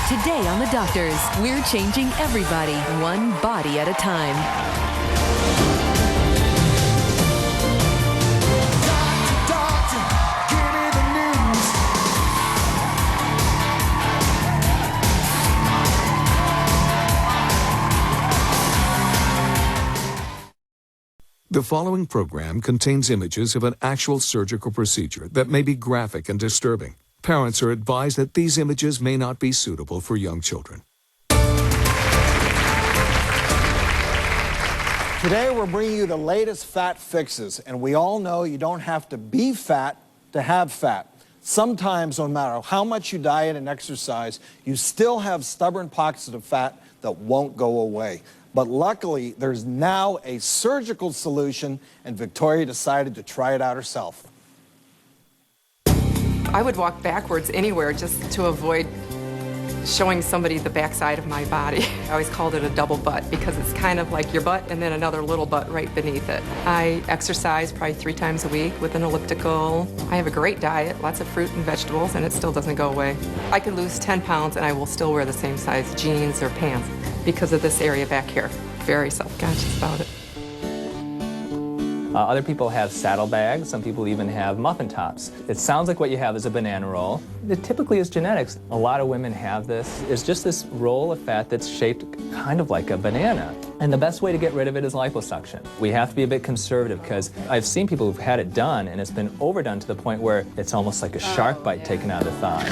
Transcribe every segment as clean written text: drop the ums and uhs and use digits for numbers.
Today on The Doctors, we're changing everybody, one body at a time. Doctor, give me the news. The following program contains images of an actual surgical procedure that may be graphic and disturbing. Parents are advised that these images may not be suitable for young children. Today we're bringing you the latest fat fixes, and we all know you don't have to be fat to have fat. Sometimes, no matter how much you diet and exercise, you still have stubborn pockets of fat that won't go away. But luckily, there's now a surgical solution, and Victoria decided to try it out herself. I would walk backwards anywhere just to avoid showing somebody the backside of my body. I always called it a double butt because it's kind of like your butt and then another little butt right beneath it. I exercise probably 3 times a week with an elliptical. I have a great diet, lots of fruit and vegetables, and it still doesn't go away. I could lose 10 pounds and I will still wear the same size jeans or pants because of this area back here. Very self-conscious about it. Other people have saddlebags, some people even have muffin tops. It sounds like what you have is a banana roll. It typically is genetics. A lot of women have this. It's just this roll of fat that's shaped kind of like a banana. And the best way to get rid of it is liposuction. We have to be a bit conservative because I've seen people who've had it done and it's been overdone to the point where it's almost like a shark bite taken out of the thigh.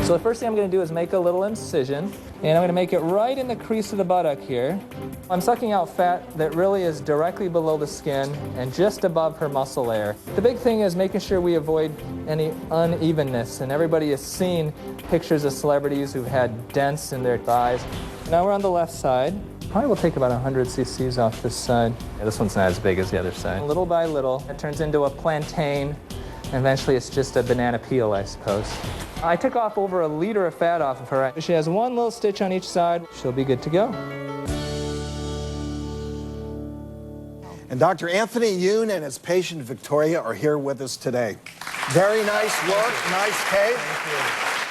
So the first thing I'm going to do is make a little incision, and I'm going to make it right in the crease of the buttock here. I'm sucking out fat that really is directly below the skin and just above her muscle layer. The big thing is making sure we avoid any unevenness, and everybody has seen pictures of celebrities who've had dents in their thighs. Now we're on the left side. Probably will take about 100 cc's off this side. Yeah, this one's not as big as the other side. Little by little, it turns into a plantain. Eventually, it's just a banana peel, I suppose. I took off over 1 liter of fat off of her. She has 1 little stitch on each side. She'll be good to go. And Dr. Anthony Youn and his patient Victoria are here with us today. Very nice work, nice cake.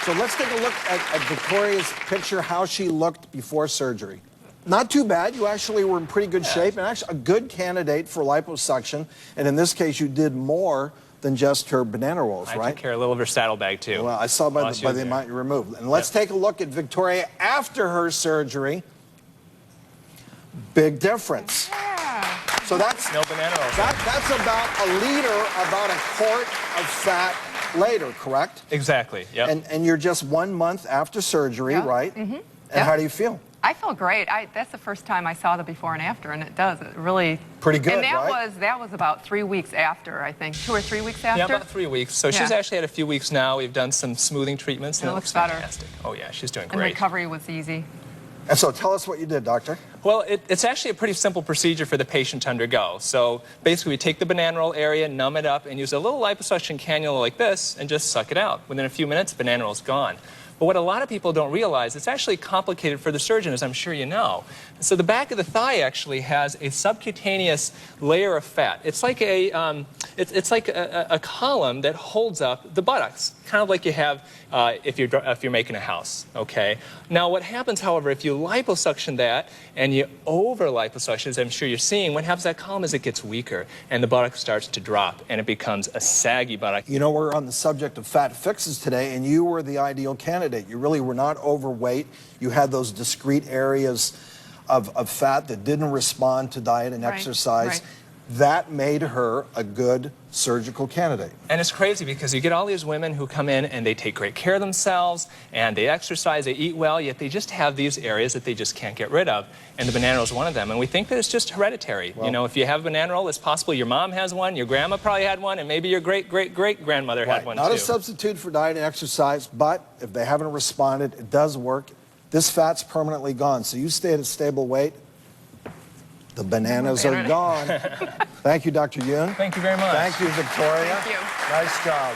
So let's take a look at Victoria's picture, how she looked before surgery. Not too bad. You actually were in pretty good shape, and actually a good candidate for liposuction. And in this case, you did more than just her banana rolls, right? I took care of a little of her saddlebag, too. Well, I saw by the amount you removed. And let's take a look at Victoria after her surgery. Big difference. Yeah. So that's no banana rolls. That's about 1 liter, about 1 quart of fat later, correct? Exactly, yep. And you're just 1 month after surgery, Yep. right? Mm-hmm. And how do you feel? I feel great. That's the first time I saw the before and after, and it does. It really... Pretty good, and right? that was about 3 weeks after, I think. 2 or 3 weeks after? Yeah, about 3 weeks. So she's actually had a few weeks now. We've done some smoothing treatments, and it looks better. fantastic. Oh, yeah, she's doing And great. recovery was easy. And so tell us what you did, doctor. Well, it's actually a pretty simple procedure for the patient to undergo. So basically, we take the banana roll area, numb it up, and use a little liposuction cannula like this, and just suck it out. Within a few minutes, banana roll's gone. But what a lot of people don't realize, it's actually complicated for the surgeon, as I'm sure you know. So the back of the thigh actually has a subcutaneous layer of fat. It's like it's like a column that holds up the buttocks, kind of like you have if you're making a house. Okay. Now, what happens, however, if you liposuction that and you over liposuction, as I'm sure you're seeing, what happens to that column is it gets weaker and the buttock starts to drop and it becomes a saggy buttock. You know, we're on the subject of fat fixes today, and you were the ideal candidate. You really were not overweight. You had those discrete areas of fat that didn't respond to diet and exercise. Right. That made her a good surgical candidate. And it's crazy because you get all these women who come in and they take great care of themselves and they exercise, they eat well, yet they just have these areas that they just can't get rid of. And the banana roll is one of them. And we think that it's just hereditary. Well, you know, if you have a banana roll, it's possible your mom has one, your grandma probably had one, and maybe your great-great-great-grandmother had one Not too. a substitute for diet and exercise, but if they haven't responded, it does work. This fat's permanently gone, so you stay at a stable weight. The bananas are gone. Thank you, Dr. Youn. Thank you very much. Thank you, Victoria. Thank you. Nice job.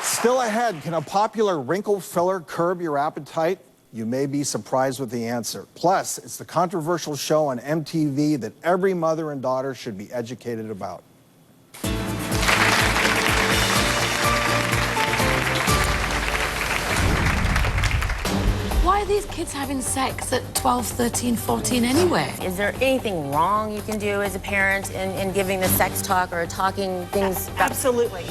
Still ahead, can a popular wrinkle filler curb your appetite? You may be surprised with the answer. Plus, it's the controversial show on MTV that every mother and daughter should be educated about. why are these kids having sex at 12, 13, 14 anyway? Is there anything wrong you can do as a parent in giving the sex talk or talking things? Absolutely.